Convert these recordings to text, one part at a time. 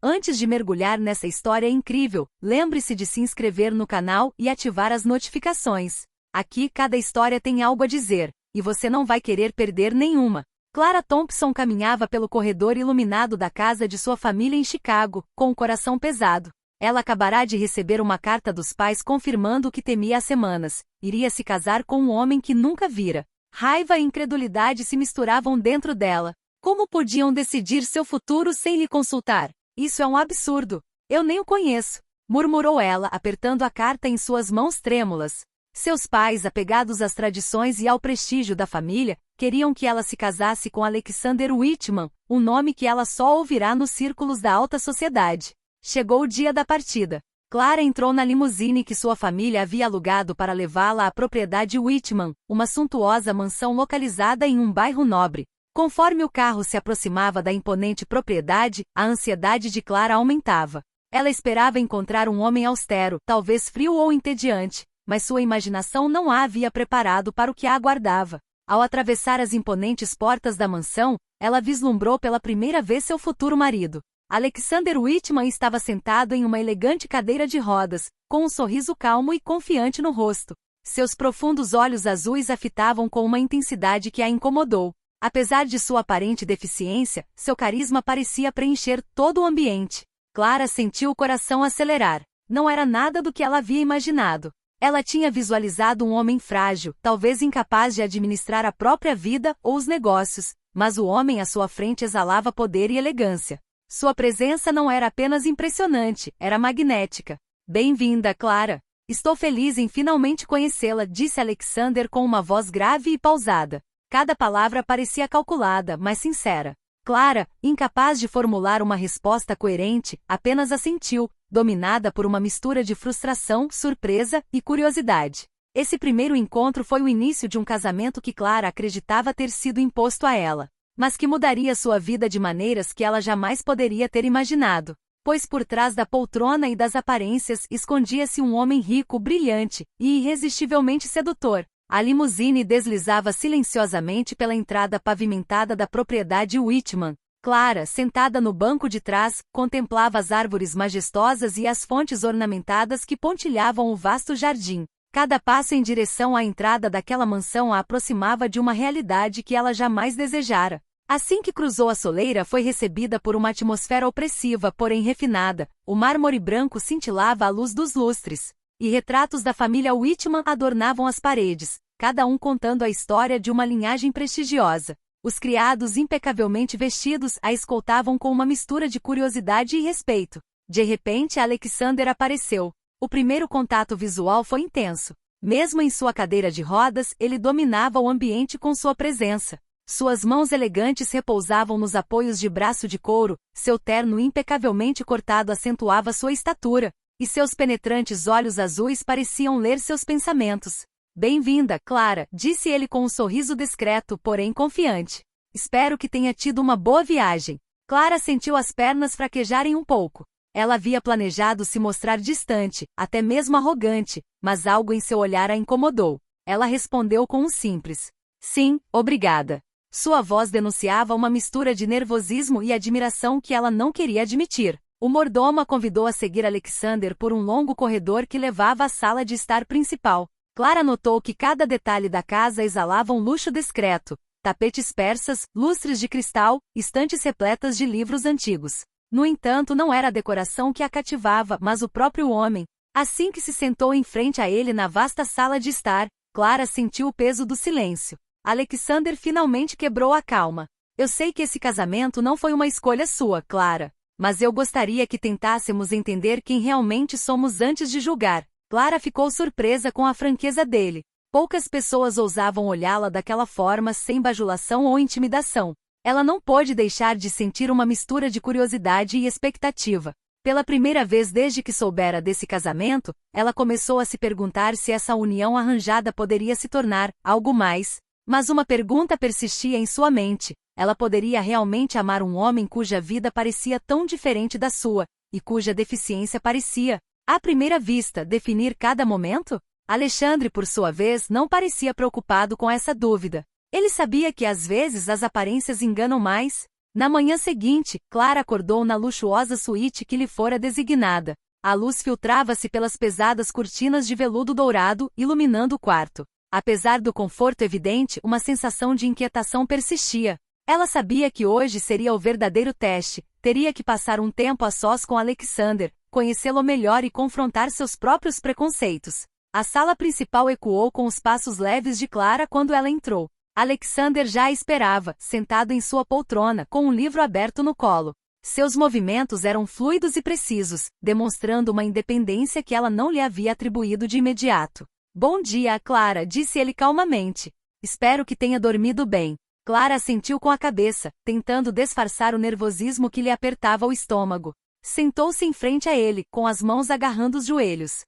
Antes de mergulhar nessa história incrível, lembre-se de se inscrever no canal e ativar as notificações. Aqui cada história tem algo a dizer, e você não vai querer perder nenhuma. Clara Thompson caminhava pelo corredor iluminado da casa de sua família em Chicago, com o coração pesado. Ela acabará de receber uma carta dos pais confirmando o que temia há semanas. Iria se casar com um homem que nunca vira. Raiva e incredulidade se misturavam dentro dela. Como podiam decidir seu futuro sem lhe consultar? Isso é um absurdo. Eu nem o conheço, murmurou ela, apertando a carta em suas mãos trêmulas. Seus pais, apegados às tradições e ao prestígio da família, queriam que ela se casasse com Alexander Whitman, um nome que ela só ouvirá nos círculos da alta sociedade. Chegou o dia da partida. Clara entrou na limusine que sua família havia alugado para levá-la à propriedade Whitman, uma suntuosa mansão localizada em um bairro nobre. Conforme o carro se aproximava da imponente propriedade, a ansiedade de Clara aumentava. Ela esperava encontrar um homem austero, talvez frio ou entediante, mas sua imaginação não a havia preparado para o que a aguardava. Ao atravessar as imponentes portas da mansão, ela vislumbrou pela primeira vez seu futuro marido. Alexander Whitman estava sentado em uma elegante cadeira de rodas, com um sorriso calmo e confiante no rosto. Seus profundos olhos azuis a fitavam com uma intensidade que a incomodou. Apesar de sua aparente deficiência, seu carisma parecia preencher todo o ambiente. Clara sentiu o coração acelerar. Não era nada do que ela havia imaginado. Ela tinha visualizado um homem frágil, talvez incapaz de administrar a própria vida ou os negócios, mas o homem à sua frente exalava poder e elegância. Sua presença não era apenas impressionante, era magnética. Bem-vinda, Clara. Estou feliz em finalmente conhecê-la, disse Alexander com uma voz grave e pausada. Cada palavra parecia calculada, mas sincera. Clara, incapaz de formular uma resposta coerente, apenas assentiu, dominada por uma mistura de frustração, surpresa e curiosidade. Esse primeiro encontro foi o início de um casamento que Clara acreditava ter sido imposto a ela, mas que mudaria sua vida de maneiras que ela jamais poderia ter imaginado, pois por trás da poltrona e das aparências escondia-se um homem rico, brilhante e irresistivelmente sedutor. A limusine deslizava silenciosamente pela entrada pavimentada da propriedade Whitman. Clara, sentada no banco de trás, contemplava as árvores majestosas e as fontes ornamentadas que pontilhavam o vasto jardim. Cada passo em direção à entrada daquela mansão a aproximava de uma realidade que ela jamais desejara. Assim que cruzou a soleira, foi recebida por uma atmosfera opressiva, porém refinada. O mármore branco cintilava à luz dos lustres, e retratos da família Whitman adornavam as paredes, cada um contando a história de uma linhagem prestigiosa. Os criados impecavelmente vestidos a escoltavam com uma mistura de curiosidade e respeito. De repente, Alexander apareceu. O primeiro contato visual foi intenso. Mesmo em sua cadeira de rodas, ele dominava o ambiente com sua presença. Suas mãos elegantes repousavam nos apoios de braço de couro, seu terno impecavelmente cortado acentuava sua estatura, e seus penetrantes olhos azuis pareciam ler seus pensamentos. Bem-vinda, Clara, disse ele com um sorriso discreto, porém confiante. Espero que tenha tido uma boa viagem. Clara sentiu as pernas fraquejarem um pouco. Ela havia planejado se mostrar distante, até mesmo arrogante, mas algo em seu olhar a incomodou. Ela respondeu com um simples: sim, obrigada. Sua voz denunciava uma mistura de nervosismo e admiração que ela não queria admitir. O mordomo a convidou a seguir Alexander por um longo corredor que levava à sala de estar principal. Clara notou que cada detalhe da casa exalava um luxo discreto: tapetes persas, lustres de cristal, estantes repletas de livros antigos. No entanto, não era a decoração que a cativava, mas o próprio homem. Assim que se sentou em frente a ele na vasta sala de estar, Clara sentiu o peso do silêncio. Alexander finalmente quebrou a calma. Eu sei que esse casamento não foi uma escolha sua, Clara, mas eu gostaria que tentássemos entender quem realmente somos antes de julgar. Clara ficou surpresa com a franqueza dele. Poucas pessoas ousavam olhá-la daquela forma sem bajulação ou intimidação. Ela não pôde deixar de sentir uma mistura de curiosidade e expectativa. Pela primeira vez desde que soubera desse casamento, ela começou a se perguntar se essa união arranjada poderia se tornar algo mais. Mas uma pergunta persistia em sua mente: ela poderia realmente amar um homem cuja vida parecia tão diferente da sua, e cuja deficiência parecia, à primeira vista, definir cada momento? Alexandre, por sua vez, não parecia preocupado com essa dúvida. Ele sabia que às vezes as aparências enganam mais. Na manhã seguinte, Clara acordou na luxuosa suíte que lhe fora designada. A luz filtrava-se pelas pesadas cortinas de veludo dourado, iluminando o quarto. Apesar do conforto evidente, uma sensação de inquietação persistia. Ela sabia que hoje seria o verdadeiro teste, teria que passar um tempo a sós com Alexander, conhecê-lo melhor e confrontar seus próprios preconceitos. A sala principal ecoou com os passos leves de Clara quando ela entrou. Alexander já a esperava, sentado em sua poltrona, com um livro aberto no colo. Seus movimentos eram fluidos e precisos, demonstrando uma independência que ela não lhe havia atribuído de imediato. Bom dia, Clara, disse ele calmamente. Espero que tenha dormido bem. Clara assentiu com a cabeça, tentando disfarçar o nervosismo que lhe apertava o estômago. Sentou-se em frente a ele, com as mãos agarrando os joelhos.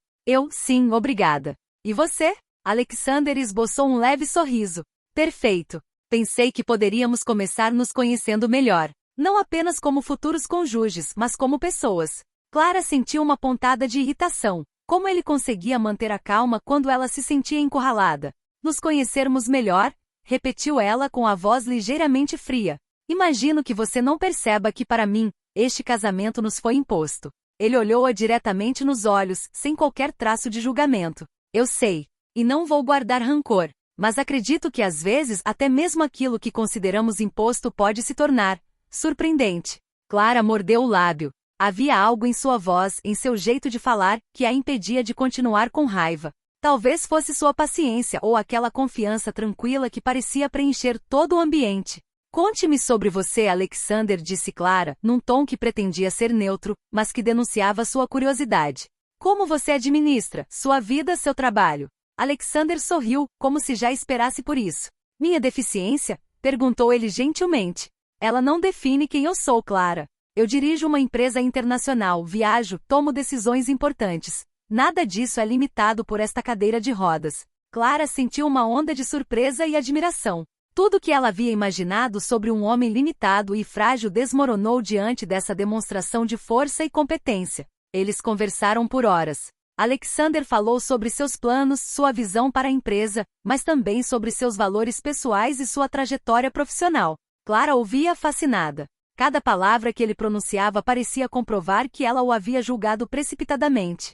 Sim, obrigada. E você? Alexander esboçou um leve sorriso. Perfeito. Pensei que poderíamos começar nos conhecendo melhor. Não apenas como futuros cônjuges, mas como pessoas. Clara sentiu uma pontada de irritação. Como ele conseguia manter a calma quando ela se sentia encurralada? Nos conhecermos melhor? Repetiu ela com a voz ligeiramente fria. Imagino que você não perceba que para mim, este casamento nos foi imposto. Ele olhou-a diretamente nos olhos, sem qualquer traço de julgamento. Eu sei. E não vou guardar rancor. Mas acredito que às vezes até mesmo aquilo que consideramos imposto pode se tornar surpreendente. Clara mordeu o lábio. Havia algo em sua voz, em seu jeito de falar, que a impedia de continuar com raiva. Talvez fosse sua paciência ou aquela confiança tranquila que parecia preencher todo o ambiente. Conte-me sobre você, Alexander, disse Clara, num tom que pretendia ser neutro, mas que denunciava sua curiosidade. Como você administra sua vida, seu trabalho? Alexander sorriu, como se já esperasse por isso. Minha deficiência? Perguntou ele gentilmente. Ela não define quem eu sou, Clara. Eu dirijo uma empresa internacional, viajo, tomo decisões importantes. Nada disso é limitado por esta cadeira de rodas. Clara sentiu uma onda de surpresa e admiração. Tudo que ela havia imaginado sobre um homem limitado e frágil desmoronou diante dessa demonstração de força e competência. Eles conversaram por horas. Alexander falou sobre seus planos, sua visão para a empresa, mas também sobre seus valores pessoais e sua trajetória profissional. Clara ouvia fascinada. Cada palavra que ele pronunciava parecia comprovar que ela o havia julgado precipitadamente.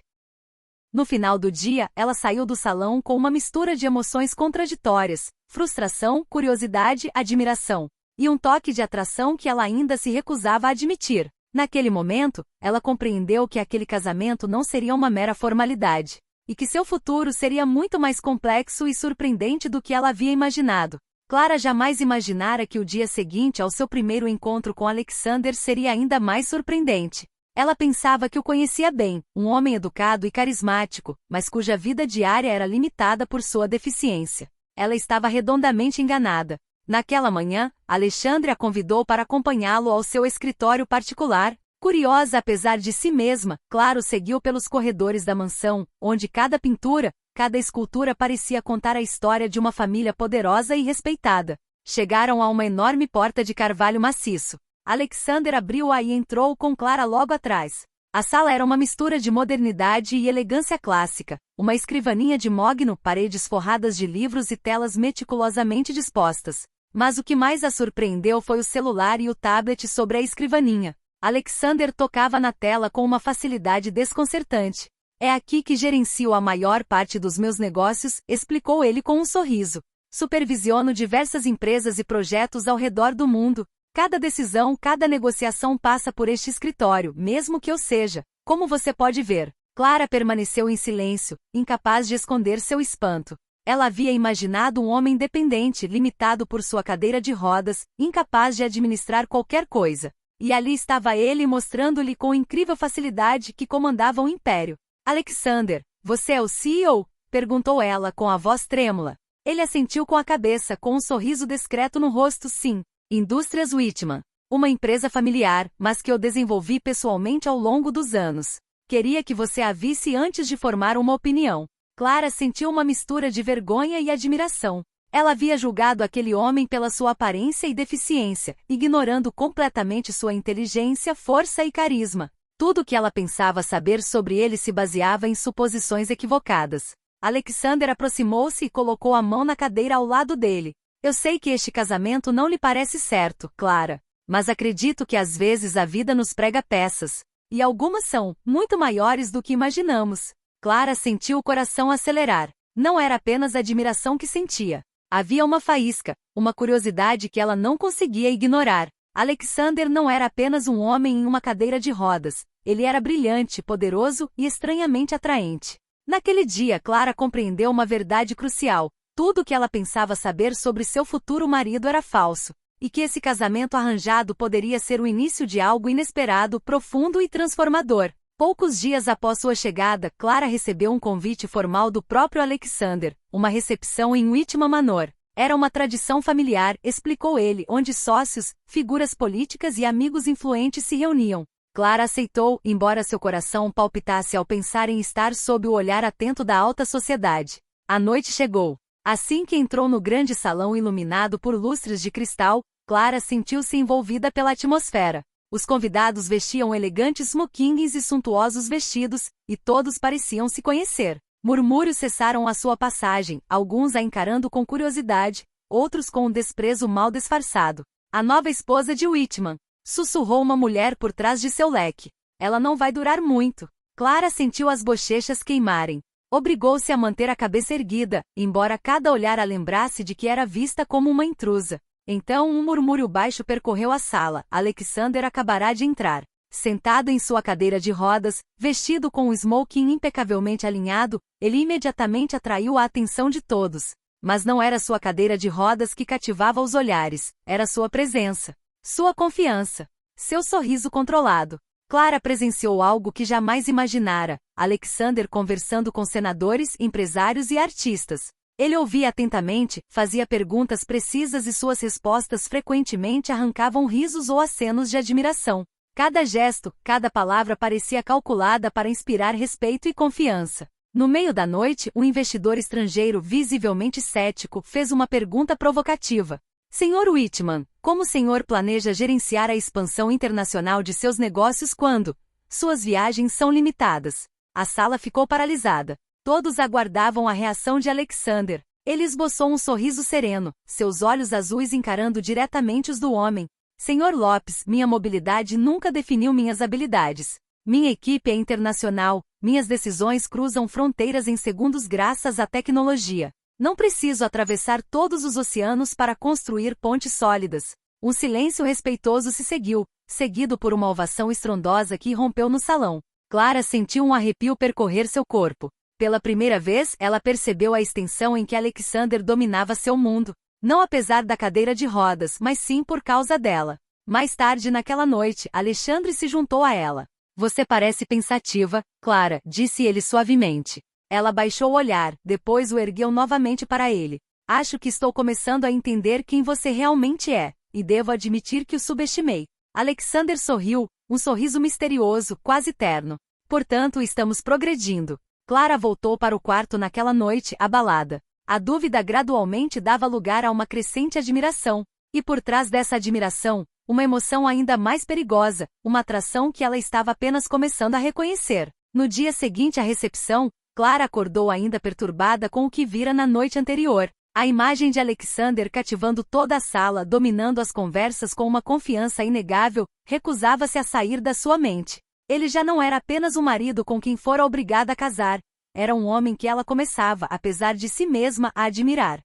No final do dia, ela saiu do salão com uma mistura de emoções contraditórias, frustração, curiosidade, admiração, e um toque de atração que ela ainda se recusava a admitir. Naquele momento, ela compreendeu que aquele casamento não seria uma mera formalidade, e que seu futuro seria muito mais complexo e surpreendente do que ela havia imaginado. Clara jamais imaginara que o dia seguinte ao seu primeiro encontro com Alexander seria ainda mais surpreendente. Ela pensava que o conhecia bem, um homem educado e carismático, mas cuja vida diária era limitada por sua deficiência. Ela estava redondamente enganada. Naquela manhã, Alexandre a convidou para acompanhá-lo ao seu escritório particular. Curiosa apesar de si mesma, Clara seguiu pelos corredores da mansão, onde cada pintura, cada escultura parecia contar a história de uma família poderosa e respeitada. Chegaram a uma enorme porta de carvalho maciço. Alexander abriu-a e entrou com Clara logo atrás. A sala era uma mistura de modernidade e elegância clássica. Uma escrivaninha de mogno, paredes forradas de livros e telas meticulosamente dispostas. Mas o que mais a surpreendeu foi o celular e o tablet sobre a escrivaninha. Alexander tocava na tela com uma facilidade desconcertante. É aqui que gerencio a maior parte dos meus negócios, explicou ele com um sorriso. Supervisiono diversas empresas e projetos ao redor do mundo. Cada decisão, cada negociação passa por este escritório, mesmo que eu seja. Como você pode ver, Clara permaneceu em silêncio, incapaz de esconder seu espanto. Ela havia imaginado um homem dependente, limitado por sua cadeira de rodas, incapaz de administrar qualquer coisa. E ali estava ele mostrando-lhe com incrível facilidade que comandava um império. Alexander, você é o CEO? Perguntou ela com a voz trêmula. Ele assentiu com a cabeça, com um sorriso discreto no rosto. Sim. Indústrias Whitman. Uma empresa familiar, mas que eu desenvolvi pessoalmente ao longo dos anos. Queria que você a visse antes de formar uma opinião. Clara sentiu uma mistura de vergonha e admiração. Ela havia julgado aquele homem pela sua aparência e deficiência, ignorando completamente sua inteligência, força e carisma. Tudo o que ela pensava saber sobre ele se baseava em suposições equivocadas. Alexander aproximou-se e colocou a mão na cadeira ao lado dele. Eu sei que este casamento não lhe parece certo, Clara. Mas acredito que às vezes a vida nos prega peças. E algumas são muito maiores do que imaginamos. Clara sentiu o coração acelerar. Não era apenas admiração que sentia. Havia uma faísca, uma curiosidade que ela não conseguia ignorar. Alexander não era apenas um homem em uma cadeira de rodas. Ele era brilhante, poderoso e estranhamente atraente. Naquele dia, Clara compreendeu uma verdade crucial. Tudo o que ela pensava saber sobre seu futuro marido era falso. E que esse casamento arranjado poderia ser o início de algo inesperado, profundo e transformador. Poucos dias após sua chegada, Clara recebeu um convite formal do próprio Alexander, uma recepção em Whitman Manor. Era uma tradição familiar, explicou ele, onde sócios, figuras políticas e amigos influentes se reuniam. Clara aceitou, embora seu coração palpitasse ao pensar em estar sob o olhar atento da alta sociedade. A noite chegou. Assim que entrou no grande salão iluminado por lustres de cristal, Clara sentiu-se envolvida pela atmosfera. Os convidados vestiam elegantes smokings e suntuosos vestidos, e todos pareciam se conhecer. Murmúrios cessaram à sua passagem, alguns a encarando com curiosidade, outros com um desprezo mal disfarçado. A nova esposa de Whitman, sussurrou uma mulher por trás de seu leque. Ela não vai durar muito. Clara sentiu as bochechas queimarem. Obrigou-se a manter a cabeça erguida, embora cada olhar a lembrasse de que era vista como uma intrusa. Então um murmúrio baixo percorreu a sala. Alexander acabará de entrar. Sentado em sua cadeira de rodas, vestido com um smoking impecavelmente alinhado, ele imediatamente atraiu a atenção de todos. Mas não era sua cadeira de rodas que cativava os olhares, era sua presença, sua confiança, seu sorriso controlado. Clara presenciou algo que jamais imaginara: Alexander conversando com senadores, empresários e artistas. Ele ouvia atentamente, fazia perguntas precisas e suas respostas frequentemente arrancavam risos ou acenos de admiração. Cada gesto, cada palavra parecia calculada para inspirar respeito e confiança. No meio da noite, um investidor estrangeiro visivelmente cético fez uma pergunta provocativa. Senhor Whitman, como o senhor planeja gerenciar a expansão internacional de seus negócios quando suas viagens são limitadas? A sala ficou paralisada. Todos aguardavam a reação de Alexander. Ele esboçou um sorriso sereno, seus olhos azuis encarando diretamente os do homem. Senhor Lopes, minha mobilidade nunca definiu minhas habilidades. Minha equipe é internacional, minhas decisões cruzam fronteiras em segundos graças à tecnologia. Não preciso atravessar todos os oceanos para construir pontes sólidas. Um silêncio respeitoso se seguiu, seguido por uma ovação estrondosa que irrompeu no salão. Clara sentiu um arrepio percorrer seu corpo. Pela primeira vez, ela percebeu a extensão em que Alexander dominava seu mundo. Não apesar da cadeira de rodas, mas sim por causa dela. Mais tarde naquela noite, Alexandre se juntou a ela. Você parece pensativa, Clara, disse ele suavemente. Ela baixou o olhar, depois o ergueu novamente para ele. Acho que estou começando a entender quem você realmente é, e devo admitir que o subestimei. Alexander sorriu, um sorriso misterioso, quase terno. Portanto, estamos progredindo. Clara voltou para o quarto naquela noite, abalada. A dúvida gradualmente dava lugar a uma crescente admiração. E por trás dessa admiração, uma emoção ainda mais perigosa, uma atração que ela estava apenas começando a reconhecer. No dia seguinte à recepção, Clara acordou ainda perturbada com o que vira na noite anterior. A imagem de Alexander cativando toda a sala, dominando as conversas com uma confiança inegável, recusava-se a sair da sua mente. Ele já não era apenas o marido com quem fora obrigada a casar. Era um homem que ela começava, apesar de si mesma, a admirar.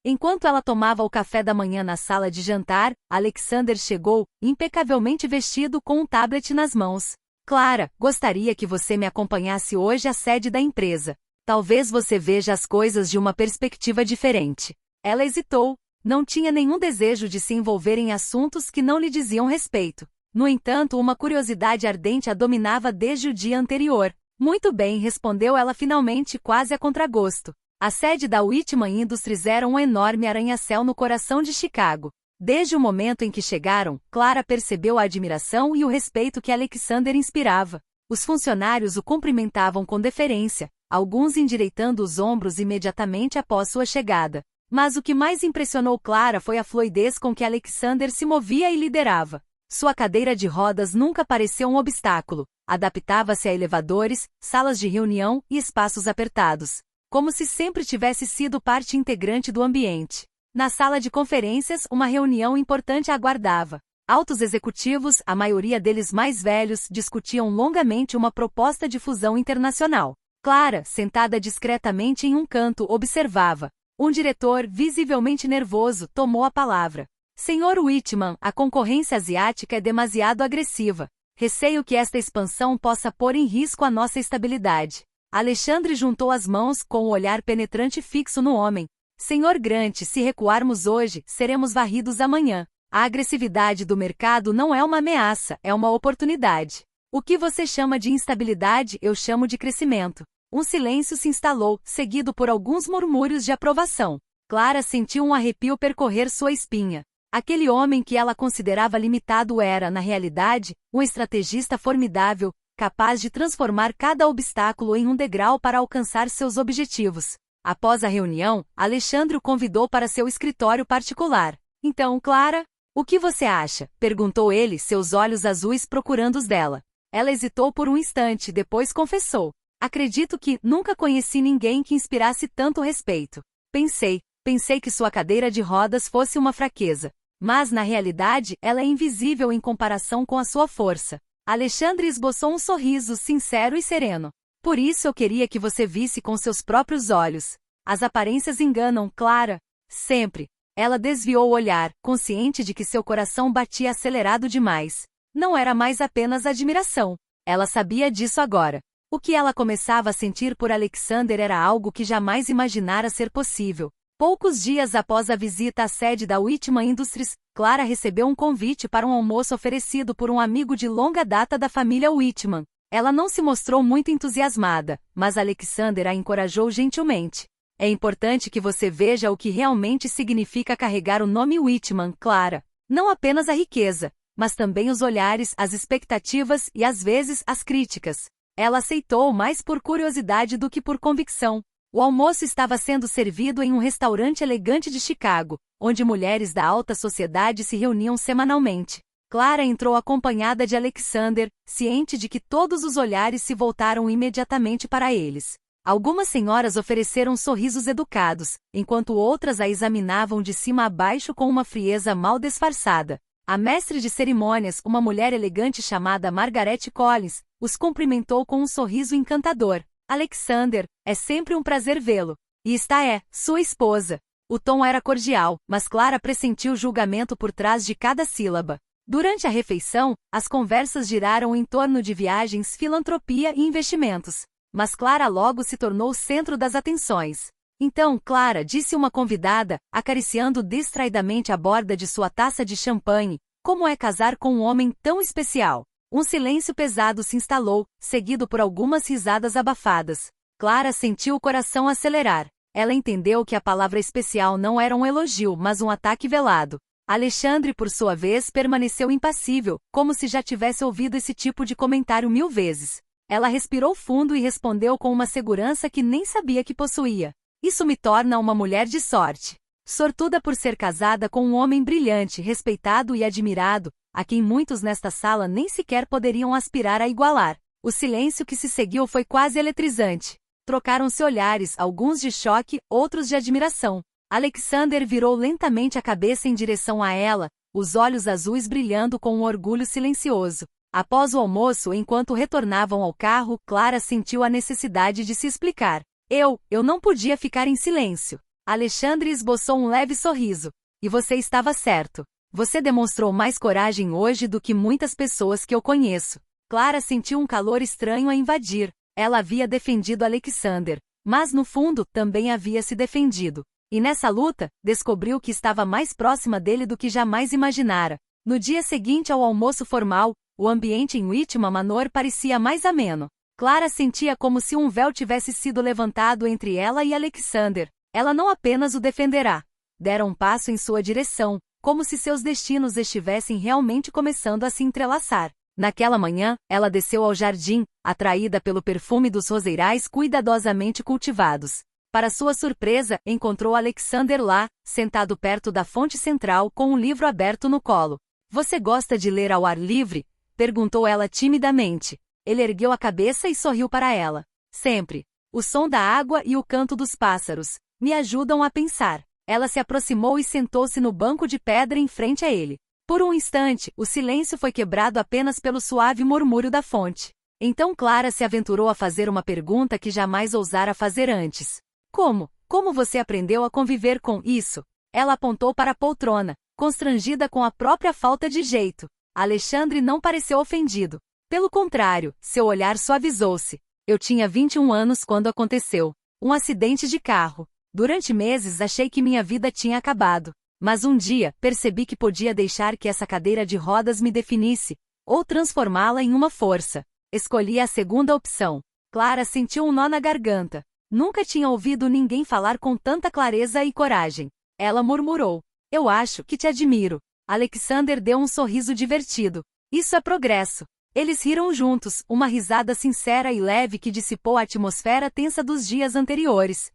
Enquanto ela tomava o café da manhã na sala de jantar, Alexander chegou, impecavelmente vestido com um tablet nas mãos. Clara, gostaria que você me acompanhasse hoje à sede da empresa. Talvez você veja as coisas de uma perspectiva diferente. Ela hesitou. Não tinha nenhum desejo de se envolver em assuntos que não lhe diziam respeito. No entanto, uma curiosidade ardente a dominava desde o dia anterior. Muito bem, respondeu ela finalmente, quase a contragosto. A sede da Whitman Industries era um enorme arranha-céu no coração de Chicago. Desde o momento em que chegaram, Clara percebeu a admiração e o respeito que Alexander inspirava. Os funcionários o cumprimentavam com deferência, alguns endireitando os ombros imediatamente após sua chegada. Mas o que mais impressionou Clara foi a fluidez com que Alexander se movia e liderava. Sua cadeira de rodas nunca pareceu um obstáculo. Adaptava-se a elevadores, salas de reunião e espaços apertados, como se sempre tivesse sido parte integrante do ambiente. Na sala de conferências, uma reunião importante a aguardava. Altos executivos, a maioria deles mais velhos, discutiam longamente uma proposta de fusão internacional. Clara, sentada discretamente em um canto, observava. Um diretor, visivelmente nervoso, tomou a palavra. Senhor Whitman, a concorrência asiática é demasiado agressiva. Receio que esta expansão possa pôr em risco a nossa estabilidade. Alexandre juntou as mãos com o olhar penetrante fixo no homem. Senhor Grant, se recuarmos hoje, seremos varridos amanhã. A agressividade do mercado não é uma ameaça, é uma oportunidade. O que você chama de instabilidade, eu chamo de crescimento. Um silêncio se instalou, seguido por alguns murmúrios de aprovação. Clara sentiu um arrepio percorrer sua espinha. Aquele homem que ela considerava limitado era, na realidade, um estrategista formidável, capaz de transformar cada obstáculo em um degrau para alcançar seus objetivos. Após a reunião, Alexandre o convidou para seu escritório particular. Então, Clara, o que você acha? Perguntou ele, seus olhos azuis procurando os dela. Ela hesitou por um instante, depois confessou. Acredito que nunca conheci ninguém que inspirasse tanto respeito. Pensei que sua cadeira de rodas fosse uma fraqueza. Mas, na realidade, ela é invisível em comparação com a sua força. Alexandre esboçou um sorriso sincero e sereno. Por isso eu queria que você visse com seus próprios olhos. As aparências enganam, Clara. Sempre. Ela desviou o olhar, consciente de que seu coração batia acelerado demais. Não era mais apenas admiração. Ela sabia disso agora. O que ela começava a sentir por Alexander era algo que jamais imaginara ser possível. Poucos dias após a visita à sede da Whitman Industries, Clara recebeu um convite para um almoço oferecido por um amigo de longa data da família Whitman. Ela não se mostrou muito entusiasmada, mas Alexander a encorajou gentilmente. É importante que você veja o que realmente significa carregar o nome Whitman, Clara. Não apenas a riqueza, mas também os olhares, as expectativas e às vezes as críticas. Ela aceitou mais por curiosidade do que por convicção. O almoço estava sendo servido em um restaurante elegante de Chicago, onde mulheres da alta sociedade se reuniam semanalmente. Clara entrou acompanhada de Alexander, ciente de que todos os olhares se voltaram imediatamente para eles. Algumas senhoras ofereceram sorrisos educados, enquanto outras a examinavam de cima a baixo com uma frieza mal disfarçada. A mestre de cerimônias, uma mulher elegante chamada Margaret Collins, os cumprimentou com um sorriso encantador. Alexander, é sempre um prazer vê-lo. E sua esposa. O tom era cordial, mas Clara pressentiu julgamento por trás de cada sílaba. Durante a refeição, as conversas giraram em torno de viagens, filantropia e investimentos. Mas Clara logo se tornou o centro das atenções. Então, Clara, disse uma convidada, acariciando distraidamente a borda de sua taça de champanhe, como é casar com um homem tão especial? Um silêncio pesado se instalou, seguido por algumas risadas abafadas. Clara sentiu o coração acelerar. Ela entendeu que a palavra especial não era um elogio, mas um ataque velado. Alexandre, por sua vez, permaneceu impassível, como se já tivesse ouvido esse tipo de comentário 1000 vezes. Ela respirou fundo e respondeu com uma segurança que nem sabia que possuía. Isso me torna uma mulher de sorte. Sortuda por ser casada com um homem brilhante, respeitado e admirado, a quem muitos nesta sala nem sequer poderiam aspirar a igualar. O silêncio que se seguiu foi quase eletrizante. Trocaram-se olhares, alguns de choque, outros de admiração. Alexander virou lentamente a cabeça em direção a ela, os olhos azuis brilhando com um orgulho silencioso. Após o almoço, enquanto retornavam ao carro, Clara sentiu a necessidade de se explicar. Eu não podia ficar em silêncio. Alexandre esboçou um leve sorriso. E você estava certo. Você demonstrou mais coragem hoje do que muitas pessoas que eu conheço. Clara sentiu um calor estranho a invadir. Ela havia defendido Alexander, mas no fundo também havia se defendido. E nessa luta, descobriu que estava mais próxima dele do que jamais imaginara. No dia seguinte ao almoço formal, o ambiente em Whitman Manor parecia mais ameno. Clara sentia como se um véu tivesse sido levantado entre ela e Alexander. Ela não apenas o defenderá. Deram um passo em sua direção, como se seus destinos estivessem realmente começando a se entrelaçar. Naquela manhã, ela desceu ao jardim, atraída pelo perfume dos roseirais cuidadosamente cultivados. Para sua surpresa, encontrou Alexander lá, sentado perto da fonte central com um livro aberto no colo. Você gosta de ler ao ar livre? Perguntou ela timidamente. Ele ergueu a cabeça e sorriu para ela. Sempre. O som da água e o canto dos pássaros me ajudam a pensar. Ela se aproximou e sentou-se no banco de pedra em frente a ele. Por um instante, o silêncio foi quebrado apenas pelo suave murmúrio da fonte. Então Clara se aventurou a fazer uma pergunta que jamais ousara fazer antes. Como? Como você aprendeu a conviver com isso? Ela apontou para a poltrona, constrangida com a própria falta de jeito. Alexandre não pareceu ofendido. Pelo contrário, seu olhar suavizou-se. Eu tinha 21 anos quando aconteceu. Um acidente de carro. Durante meses achei que minha vida tinha acabado. Mas um dia, percebi que podia deixar que essa cadeira de rodas me definisse, ou transformá-la em uma força. Escolhi a segunda opção. Clara sentiu um nó na garganta. Nunca tinha ouvido ninguém falar com tanta clareza e coragem. Ela murmurou. Eu acho que te admiro. Alexander deu um sorriso divertido. Isso é progresso. Eles riram juntos, uma risada sincera e leve que dissipou a atmosfera tensa dos dias anteriores.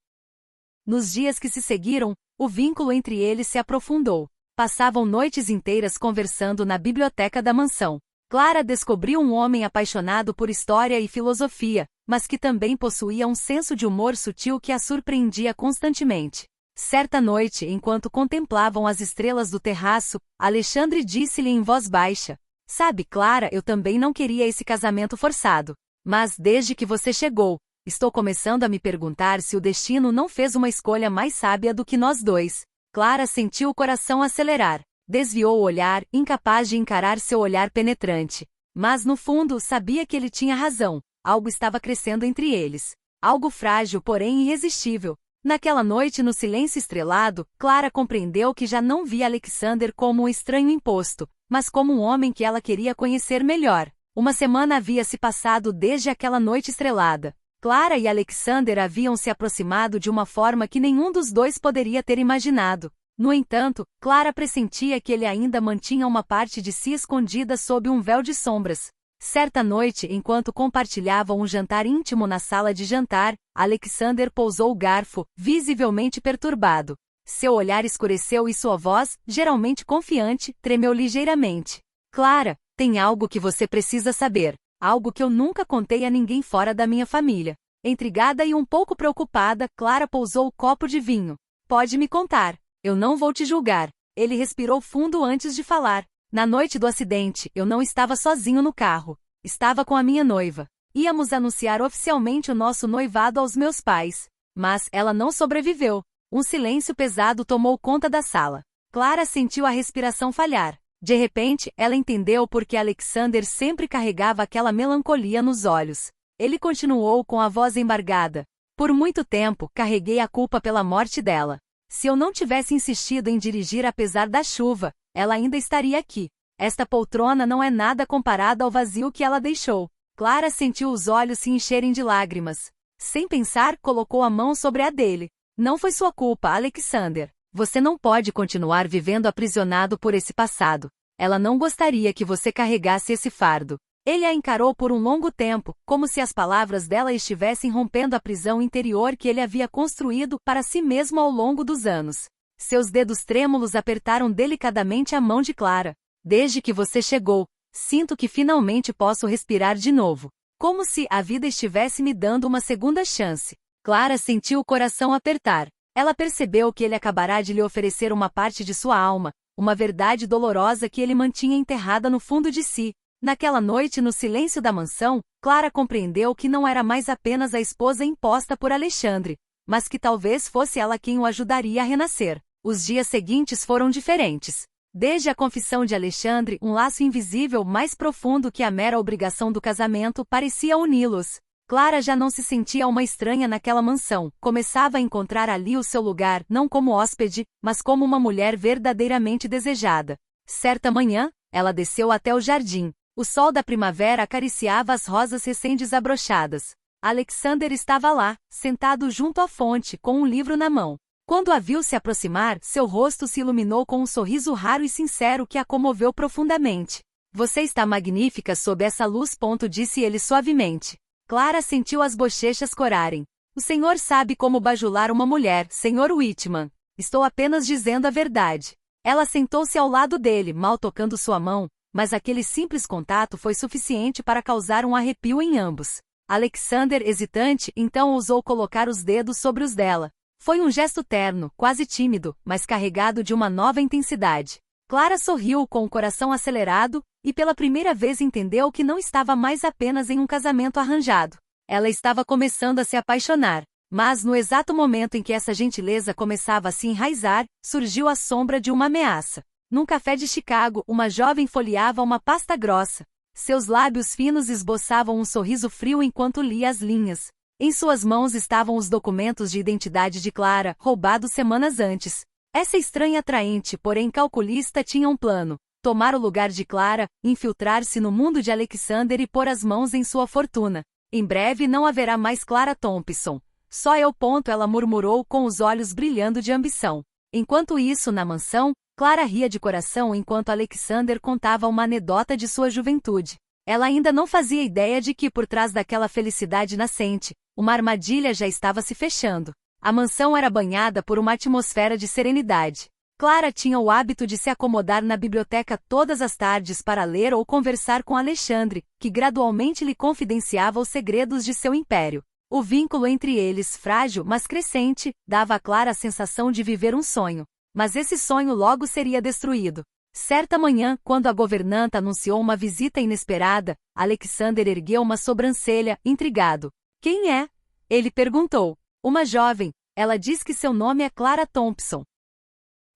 Nos dias que se seguiram, o vínculo entre eles se aprofundou. Passavam noites inteiras conversando na biblioteca da mansão. Clara descobriu um homem apaixonado por história e filosofia, mas que também possuía um senso de humor sutil que a surpreendia constantemente. Certa noite, enquanto contemplavam as estrelas do terraço, Alexandre disse-lhe em voz baixa: Sabe, Clara, eu também não queria esse casamento forçado. Mas, desde que você chegou, estou começando a me perguntar se o destino não fez uma escolha mais sábia do que nós dois. Clara sentiu o coração acelerar. Desviou o olhar, incapaz de encarar seu olhar penetrante. Mas, no fundo, sabia que ele tinha razão. Algo estava crescendo entre eles. Algo frágil, porém irresistível. Naquela noite, no silêncio estrelado, Clara compreendeu que já não via Alexander como um estranho imposto, mas como um homem que ela queria conhecer melhor. Uma semana havia se passado desde aquela noite estrelada. Clara e Alexander haviam se aproximado de uma forma que nenhum dos dois poderia ter imaginado. No entanto, Clara pressentia que ele ainda mantinha uma parte de si escondida sob um véu de sombras. Certa noite, enquanto compartilhavam um jantar íntimo na sala de jantar, Alexander pousou o garfo, visivelmente perturbado. Seu olhar escureceu e sua voz, geralmente confiante, tremeu ligeiramente. Clara, tem algo que você precisa saber. Algo que eu nunca contei a ninguém fora da minha família. Intrigada e um pouco preocupada, Clara pousou o copo de vinho. Pode me contar. Eu não vou te julgar. Ele respirou fundo antes de falar. Na noite do acidente, eu não estava sozinho no carro. Estava com a minha noiva. Íamos anunciar oficialmente o nosso noivado aos meus pais. Mas ela não sobreviveu. Um silêncio pesado tomou conta da sala. Clara sentiu a respiração falhar. De repente, ela entendeu por que Alexander sempre carregava aquela melancolia nos olhos. Ele continuou com a voz embargada. Por muito tempo, carreguei a culpa pela morte dela. Se eu não tivesse insistido em dirigir apesar da chuva, ela ainda estaria aqui. Esta poltrona não é nada comparada ao vazio que ela deixou. Clara sentiu os olhos se encherem de lágrimas. Sem pensar, colocou a mão sobre a dele. Não foi sua culpa, Alexander. Você não pode continuar vivendo aprisionado por esse passado. Ela não gostaria que você carregasse esse fardo. Ele a encarou por um longo tempo, como se as palavras dela estivessem rompendo a prisão interior que ele havia construído para si mesmo ao longo dos anos. Seus dedos trêmulos apertaram delicadamente a mão de Clara. Desde que você chegou, sinto que finalmente posso respirar de novo. Como se a vida estivesse me dando uma segunda chance. Clara sentiu o coração apertar. Ela percebeu que ele acabará de lhe oferecer uma parte de sua alma, uma verdade dolorosa que ele mantinha enterrada no fundo de si. Naquela noite, no silêncio da mansão, Clara compreendeu que não era mais apenas a esposa imposta por Alexandre, mas que talvez fosse ela quem o ajudaria a renascer. Os dias seguintes foram diferentes. Desde a confissão de Alexandre, um laço invisível mais profundo que a mera obrigação do casamento parecia uni-los. Clara já não se sentia uma estranha naquela mansão, começava a encontrar ali o seu lugar, não como hóspede, mas como uma mulher verdadeiramente desejada. Certa manhã, ela desceu até o jardim. O sol da primavera acariciava as rosas recém-desabrochadas. Alexander estava lá, sentado junto à fonte, com um livro na mão. Quando a viu se aproximar, seu rosto se iluminou com um sorriso raro e sincero que a comoveu profundamente. Você está magnífica sob essa luz, disse ele suavemente. Clara sentiu as bochechas corarem. O senhor sabe como bajular uma mulher, Sr. Whitman. Estou apenas dizendo a verdade. Ela sentou-se ao lado dele, mal tocando sua mão, mas aquele simples contato foi suficiente para causar um arrepio em ambos. Alexander, hesitante, então ousou colocar os dedos sobre os dela. Foi um gesto terno, quase tímido, mas carregado de uma nova intensidade. Clara sorriu com o coração acelerado, e pela primeira vez entendeu que não estava mais apenas em um casamento arranjado. Ela estava começando a se apaixonar. Mas no exato momento em que essa gentileza começava a se enraizar, surgiu a sombra de uma ameaça. Num café de Chicago, uma jovem folheava uma pasta grossa. Seus lábios finos esboçavam um sorriso frio enquanto lia as linhas. Em suas mãos estavam os documentos de identidade de Clara, roubados semanas antes. Essa estranha atraente, porém calculista, tinha um plano: tomar o lugar de Clara, infiltrar-se no mundo de Alexander e pôr as mãos em sua fortuna. Em breve não haverá mais Clara Thompson. Só eu. Ela murmurou com os olhos brilhando de ambição. Enquanto isso, na mansão, Clara ria de coração enquanto Alexander contava uma anedota de sua juventude. Ela ainda não fazia ideia de que, por trás daquela felicidade nascente, uma armadilha já estava se fechando. A mansão era banhada por uma atmosfera de serenidade. Clara tinha o hábito de se acomodar na biblioteca todas as tardes para ler ou conversar com Alexandre, que gradualmente lhe confidenciava os segredos de seu império. O vínculo entre eles, frágil mas crescente, dava a Clara a sensação de viver um sonho. Mas esse sonho logo seria destruído. Certa manhã, quando a governanta anunciou uma visita inesperada, Alexander ergueu uma sobrancelha, intrigado. "Quem é?" ele perguntou. "Uma jovem. Ela diz que seu nome é Clara Thompson."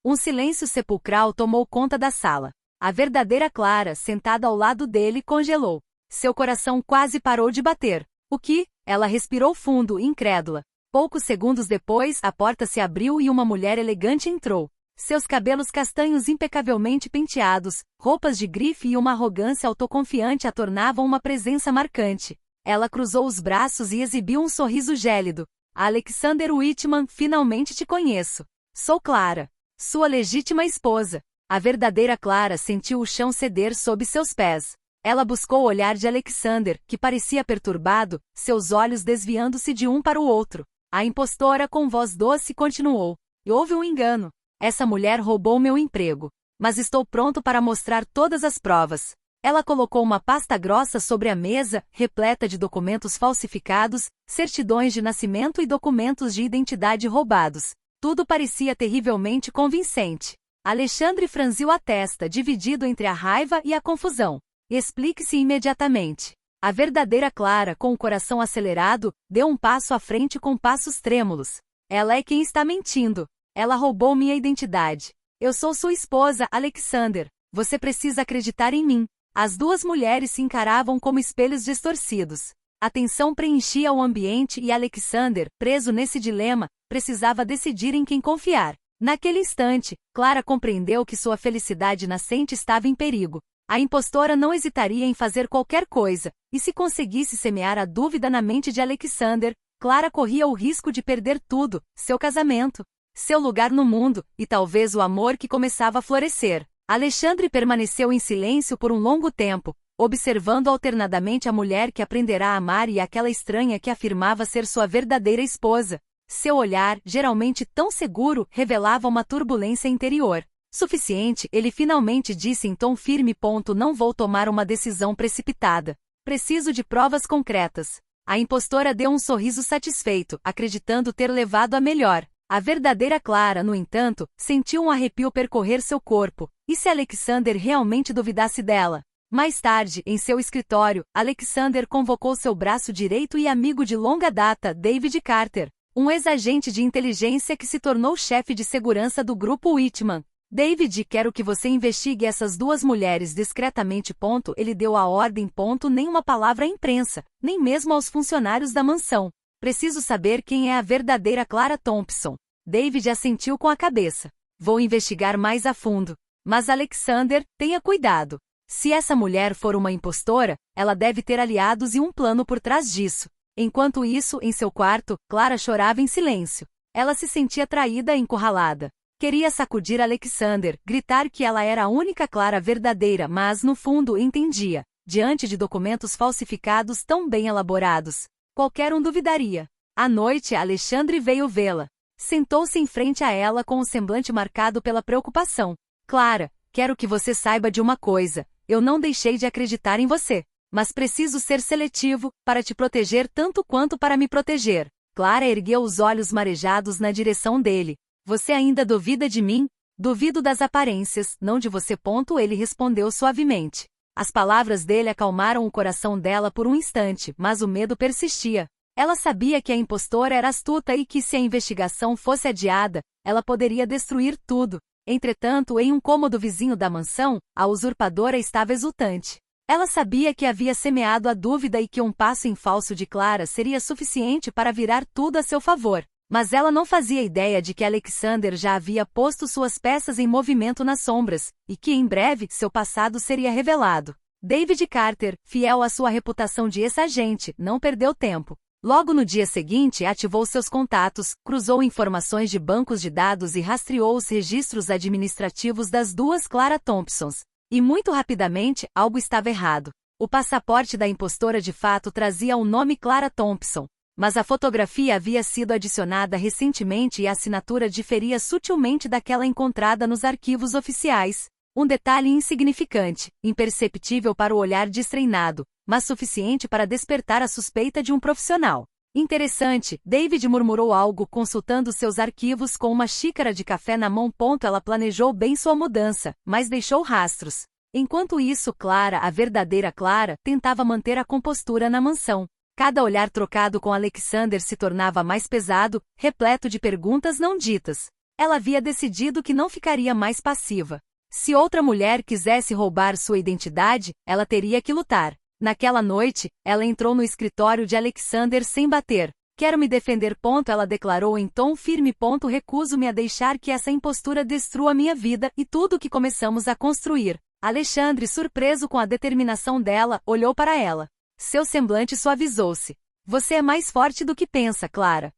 Um silêncio sepulcral tomou conta da sala. A verdadeira Clara, sentada ao lado dele, congelou. Seu coração quase parou de bater. "O que?" Ela respirou fundo, incrédula. Poucos segundos depois, a porta se abriu e uma mulher elegante entrou. Seus cabelos castanhos impecavelmente penteados, roupas de grife e uma arrogância autoconfiante a tornavam uma presença marcante. Ela cruzou os braços e exibiu um sorriso gélido. "Alexander Whitman, finalmente te conheço. Sou Clara, sua legítima esposa." A verdadeira Clara sentiu o chão ceder sob seus pés. Ela buscou o olhar de Alexander, que parecia perturbado, seus olhos desviando-se de um para o outro. A impostora, com voz doce, continuou. "Houve um engano. Essa mulher roubou meu emprego. Mas estou pronto para mostrar todas as provas." Ela colocou uma pasta grossa sobre a mesa, repleta de documentos falsificados, certidões de nascimento e documentos de identidade roubados. Tudo parecia terrivelmente convincente. Alexandre franziu a testa, dividido entre a raiva e a confusão. "Explique-se imediatamente." A verdadeira Clara, com o coração acelerado, deu um passo à frente com passos trêmulos. "Ela é quem está mentindo. Ela roubou minha identidade. Eu sou sua esposa, Alexander. Você precisa acreditar em mim." As duas mulheres se encaravam como espelhos distorcidos. A tensão preenchia o ambiente e Alexander, preso nesse dilema, precisava decidir em quem confiar. Naquele instante, Clara compreendeu que sua felicidade nascente estava em perigo. A impostora não hesitaria em fazer qualquer coisa, e se conseguisse semear a dúvida na mente de Alexander, Clara corria o risco de perder tudo: seu casamento, seu lugar no mundo, e talvez o amor que começava a florescer. Alexandre permaneceu em silêncio por um longo tempo, observando alternadamente a mulher que aprenderá a amar e aquela estranha que afirmava ser sua verdadeira esposa. Seu olhar, geralmente tão seguro, revelava uma turbulência interior. "Suficiente", ele finalmente disse em tom firme. "Não vou tomar uma decisão precipitada. Preciso de provas concretas." A impostora deu um sorriso satisfeito, acreditando ter levado a melhor. A verdadeira Clara, no entanto, sentiu um arrepio percorrer seu corpo. E se Alexander realmente duvidasse dela? Mais tarde, em seu escritório, Alexander convocou seu braço direito e amigo de longa data, David Carter, um ex-agente de inteligência que se tornou chefe de segurança do grupo Whitman. "David, quero que você investigue essas duas mulheres discretamente. Ele deu a ordem. Nem uma palavra à imprensa, nem mesmo aos funcionários da mansão. Preciso saber quem é a verdadeira Clara Thompson." David assentiu com a cabeça. "Vou investigar mais a fundo. Mas Alexander, tenha cuidado. Se essa mulher for uma impostora, ela deve ter aliados e um plano por trás disso." Enquanto isso, em seu quarto, Clara chorava em silêncio. Ela se sentia traída e encurralada. Queria sacudir Alexander, gritar que ela era a única Clara verdadeira, mas no fundo entendia. Diante de documentos falsificados tão bem elaborados, qualquer um duvidaria. À noite, Alexandre veio vê-la. Sentou-se em frente a ela com o semblante marcado pela preocupação. "Clara, quero que você saiba de uma coisa. Eu não deixei de acreditar em você. Mas preciso ser seletivo, para te proteger tanto quanto para me proteger." Clara ergueu os olhos marejados na direção dele. "Você ainda duvida de mim?" Duvido das aparências, não de você. Ele respondeu suavemente. As palavras dele acalmaram o coração dela por um instante, mas o medo persistia. Ela sabia que a impostora era astuta e que se a investigação fosse adiada, ela poderia destruir tudo. Entretanto, em um cômodo vizinho da mansão, a usurpadora estava exultante. Ela sabia que havia semeado a dúvida e que um passo em falso de Clara seria suficiente para virar tudo a seu favor. Mas ela não fazia ideia de que Alexander já havia posto suas peças em movimento nas sombras, e que em breve seu passado seria revelado. David Carter, fiel à sua reputação de ex-agente, não perdeu tempo. Logo no dia seguinte, ativou seus contatos, cruzou informações de bancos de dados e rastreou os registros administrativos das duas Clara Thompsons. E muito rapidamente, algo estava errado. O passaporte da impostora de fato trazia o nome Clara Thompson, mas a fotografia havia sido adicionada recentemente e a assinatura diferia sutilmente daquela encontrada nos arquivos oficiais. Um detalhe insignificante, imperceptível para o olhar destreinado, mas suficiente para despertar a suspeita de um profissional. Interessante, David murmurou algo consultando seus arquivos com uma xícara de café na mão. Ela planejou bem sua mudança, mas deixou rastros. Enquanto isso, Clara, a verdadeira Clara, tentava manter a compostura na mansão. Cada olhar trocado com Alexander se tornava mais pesado, repleto de perguntas não ditas. Ela havia decidido que não ficaria mais passiva. Se outra mulher quisesse roubar sua identidade, ela teria que lutar. Naquela noite, ela entrou no escritório de Alexander sem bater. Quero me defender. Ela declarou em tom firme. Recuso-me a deixar que essa impostura destrua minha vida e tudo o que começamos a construir. Alexandre, surpreso com a determinação dela, olhou para ela. Seu semblante suavizou-se. Você é mais forte do que pensa, Clara.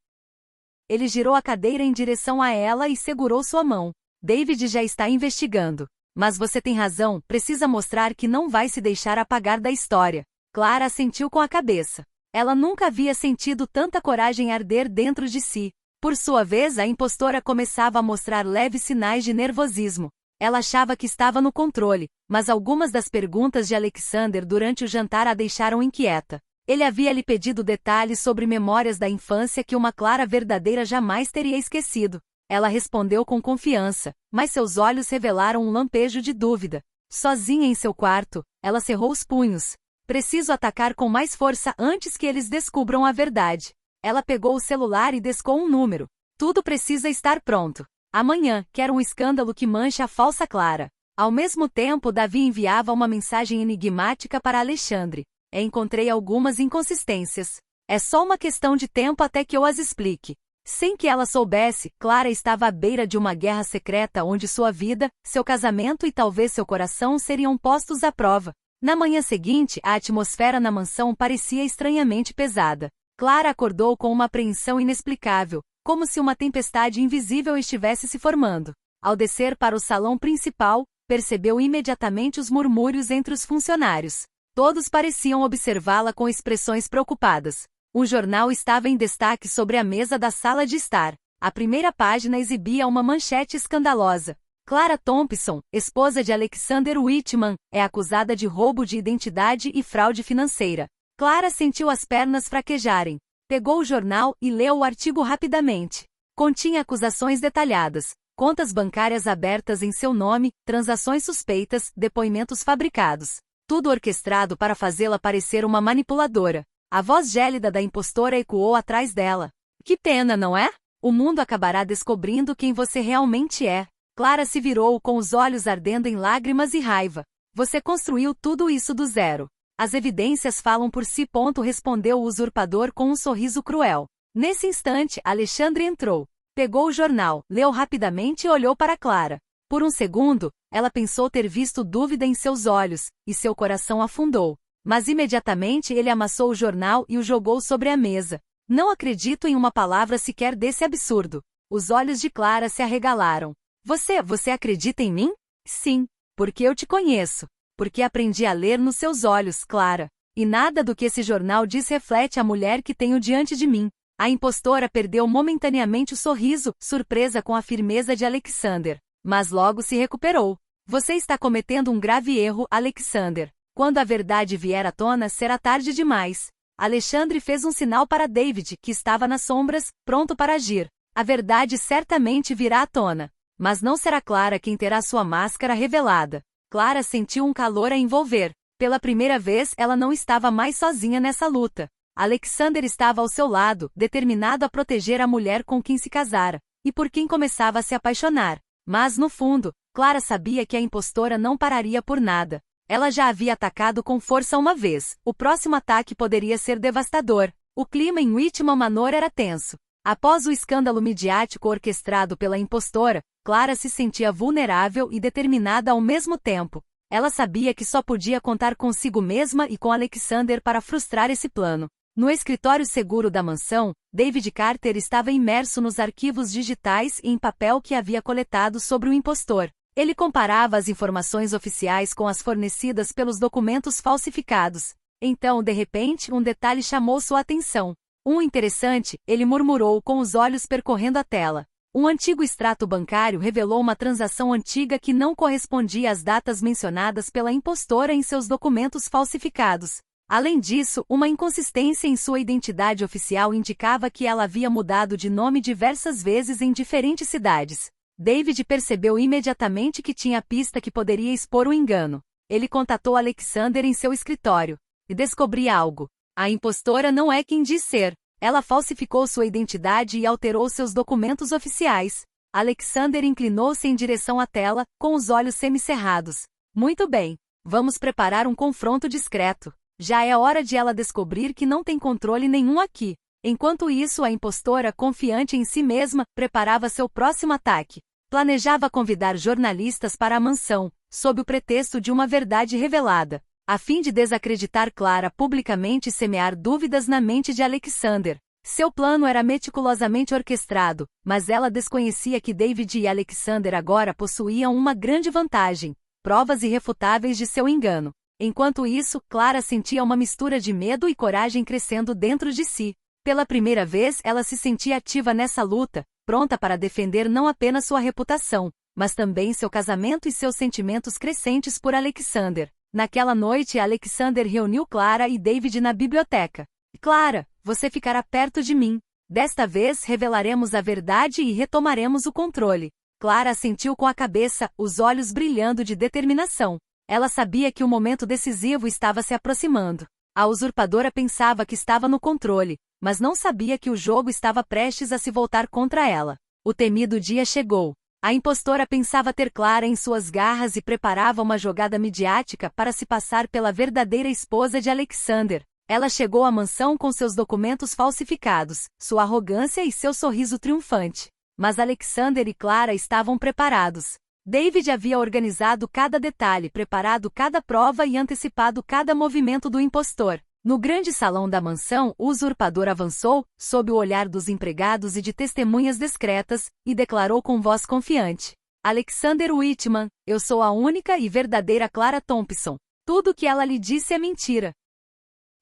Ele girou a cadeira em direção a ela e segurou sua mão. David já está investigando. Mas você tem razão, precisa mostrar que não vai se deixar apagar da história. Clara assentiu com a cabeça. Ela nunca havia sentido tanta coragem arder dentro de si. Por sua vez, a impostora começava a mostrar leves sinais de nervosismo. Ela achava que estava no controle, mas algumas das perguntas de Alexander durante o jantar a deixaram inquieta. Ele havia lhe pedido detalhes sobre memórias da infância que uma Clara verdadeira jamais teria esquecido. Ela respondeu com confiança, mas seus olhos revelaram um lampejo de dúvida. Sozinha em seu quarto, ela cerrou os punhos. Preciso atacar com mais força antes que eles descubram a verdade. Ela pegou o celular e descou um número. Tudo precisa estar pronto. Amanhã, quero um escândalo que manche a falsa Clara. Ao mesmo tempo, Davi enviava uma mensagem enigmática para Alexandre. Encontrei algumas inconsistências. É só uma questão de tempo até que eu as explique. Sem que ela soubesse, Clara estava à beira de uma guerra secreta onde sua vida, seu casamento e talvez seu coração seriam postos à prova. Na manhã seguinte, a atmosfera na mansão parecia estranhamente pesada. Clara acordou com uma apreensão inexplicável, como se uma tempestade invisível estivesse se formando. Ao descer para o salão principal, percebeu imediatamente os murmúrios entre os funcionários. Todos pareciam observá-la com expressões preocupadas. Um jornal estava em destaque sobre a mesa da sala de estar. A primeira página exibia uma manchete escandalosa. Clara Thompson, esposa de Alexander Whitman, é acusada de roubo de identidade e fraude financeira. Clara sentiu as pernas fraquejarem. Pegou o jornal e leu o artigo rapidamente. Continha acusações detalhadas, contas bancárias abertas em seu nome, transações suspeitas, depoimentos fabricados. Tudo orquestrado para fazê-la parecer uma manipuladora. A voz gélida da impostora ecoou atrás dela. Que pena, não é? O mundo acabará descobrindo quem você realmente é. Clara se virou com os olhos ardendo em lágrimas e raiva. Você construiu tudo isso do zero. As evidências falam por si. Respondeu o usurpador com um sorriso cruel. Nesse instante, Alexandre entrou. Pegou o jornal, leu rapidamente e olhou para Clara. Por um segundo, ela pensou ter visto dúvida em seus olhos, e seu coração afundou. Mas imediatamente ele amassou o jornal e o jogou sobre a mesa. Não acredito em uma palavra sequer desse absurdo. Os olhos de Clara se arregalaram. Você acredita em mim? Sim, porque eu te conheço. Porque aprendi a ler nos seus olhos, Clara. E nada do que esse jornal diz reflete a mulher que tenho diante de mim. A impostora perdeu momentaneamente o sorriso, surpresa com a firmeza de Alexander. Mas logo se recuperou. Você está cometendo um grave erro, Alexander. Quando a verdade vier à tona, será tarde demais. Alexandre fez um sinal para David, que estava nas sombras, pronto para agir. A verdade certamente virá à tona. Mas não será Clara quem terá sua máscara revelada. Clara sentiu um calor a envolver. Pela primeira vez, ela não estava mais sozinha nessa luta. Alexander estava ao seu lado, determinado a proteger a mulher com quem se casara, e por quem começava a se apaixonar. Mas, no fundo, Clara sabia que a impostora não pararia por nada. Ela já havia atacado com força uma vez. O próximo ataque poderia ser devastador. O clima em Whitman Manor era tenso. Após o escândalo midiático orquestrado pela impostora, Clara se sentia vulnerável e determinada ao mesmo tempo. Ela sabia que só podia contar consigo mesma e com Alexander para frustrar esse plano. No escritório seguro da mansão, David Carter estava imerso nos arquivos digitais e em papel que havia coletado sobre o impostor. Ele comparava as informações oficiais com as fornecidas pelos documentos falsificados. Então, de repente, um detalhe chamou sua atenção. Interessante, ele murmurou com os olhos percorrendo a tela. Um antigo extrato bancário revelou uma transação antiga que não correspondia às datas mencionadas pela impostora em seus documentos falsificados. Além disso, uma inconsistência em sua identidade oficial indicava que ela havia mudado de nome diversas vezes em diferentes cidades. David percebeu imediatamente que tinha pista que poderia expor o engano. Ele contatou Alexander em seu escritório. E descobri algo. A impostora não é quem diz ser. Ela falsificou sua identidade e alterou seus documentos oficiais. Alexander inclinou-se em direção à tela, com os olhos semicerrados. Muito bem. Vamos preparar um confronto discreto. Já é hora de ela descobrir que não tem controle nenhum aqui. Enquanto isso, a impostora, confiante em si mesma, preparava seu próximo ataque. Planejava convidar jornalistas para a mansão, sob o pretexto de uma verdade revelada, a fim de desacreditar Clara publicamente e semear dúvidas na mente de Alexander. Seu plano era meticulosamente orquestrado, mas ela desconhecia que David e Alexander agora possuíam uma grande vantagem: provas irrefutáveis de seu engano. Enquanto isso, Clara sentia uma mistura de medo e coragem crescendo dentro de si. Pela primeira vez, ela se sentia ativa nessa luta, pronta para defender não apenas sua reputação, mas também seu casamento e seus sentimentos crescentes por Alexander. Naquela noite, Alexander reuniu Clara e David na biblioteca. Clara, você ficará perto de mim. Desta vez revelaremos a verdade e retomaremos o controle. Clara assentiu com a cabeça, os olhos brilhando de determinação. Ela sabia que o momento decisivo estava se aproximando. A usurpadora pensava que estava no controle, mas não sabia que o jogo estava prestes a se voltar contra ela. O temido dia chegou. A impostora pensava ter Clara em suas garras e preparava uma jogada midiática para se passar pela verdadeira esposa de Alexander. Ela chegou à mansão com seus documentos falsificados, sua arrogância e seu sorriso triunfante. Mas Alexander e Clara estavam preparados. David havia organizado cada detalhe, preparado cada prova e antecipado cada movimento do impostor. No grande salão da mansão, o usurpador avançou, sob o olhar dos empregados e de testemunhas discretas, e declarou com voz confiante: Alexander Whitman, eu sou a única e verdadeira Clara Thompson. Tudo o que ela lhe disse é mentira.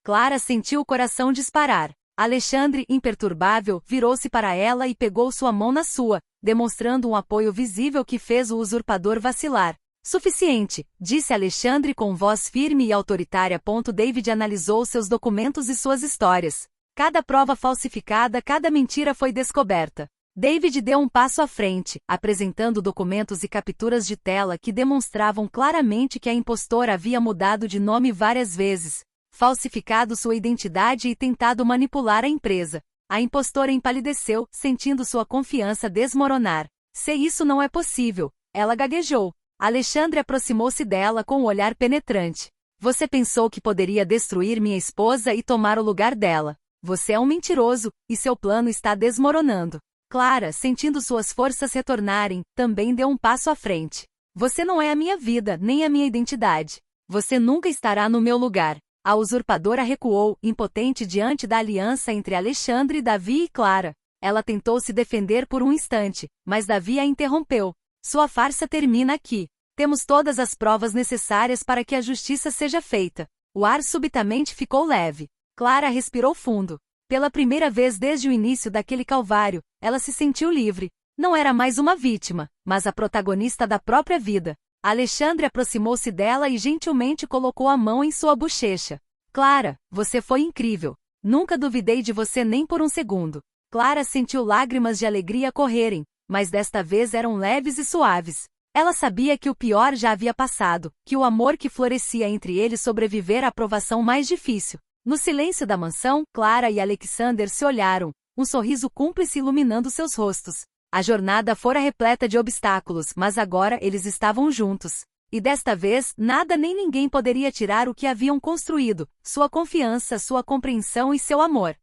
Clara sentiu o coração disparar. Alexandre, imperturbável, virou-se para ela e pegou sua mão na sua, demonstrando um apoio visível que fez o usurpador vacilar. Suficiente, disse Alexandre com voz firme e autoritária. David analisou seus documentos e suas histórias. Cada prova falsificada, cada mentira foi descoberta. David deu um passo à frente, apresentando documentos e capturas de tela que demonstravam claramente que a impostora havia mudado de nome várias vezes, falsificado sua identidade e tentado manipular a empresa. A impostora empalideceu, sentindo sua confiança desmoronar. Se isso não é possível, ela gaguejou. Alexandre aproximou-se dela com um olhar penetrante. Você pensou que poderia destruir minha esposa e tomar o lugar dela. Você é um mentiroso, e seu plano está desmoronando. Clara, sentindo suas forças retornarem, também deu um passo à frente. Você não é a minha vida, nem a minha identidade. Você nunca estará no meu lugar. A usurpadora recuou, impotente diante da aliança entre Alexandre, Davi e Clara. Ela tentou se defender por um instante, mas Davi a interrompeu. Sua farsa termina aqui. Temos todas as provas necessárias para que a justiça seja feita. O ar subitamente ficou leve. Clara respirou fundo. Pela primeira vez desde o início daquele calvário, ela se sentiu livre. Não era mais uma vítima, mas a protagonista da própria vida. Alexandre aproximou-se dela e gentilmente colocou a mão em sua bochecha. Clara, você foi incrível. Nunca duvidei de você nem por um segundo. Clara sentiu lágrimas de alegria correrem, mas desta vez eram leves e suaves. Ela sabia que o pior já havia passado, que o amor que florescia entre eles sobrevivera à provação mais difícil. No silêncio da mansão, Clara e Alexander se olharam, um sorriso cúmplice iluminando seus rostos. A jornada fora repleta de obstáculos, mas agora eles estavam juntos. E desta vez, nada nem ninguém poderia tirar o que haviam construído, sua confiança, sua compreensão e seu amor.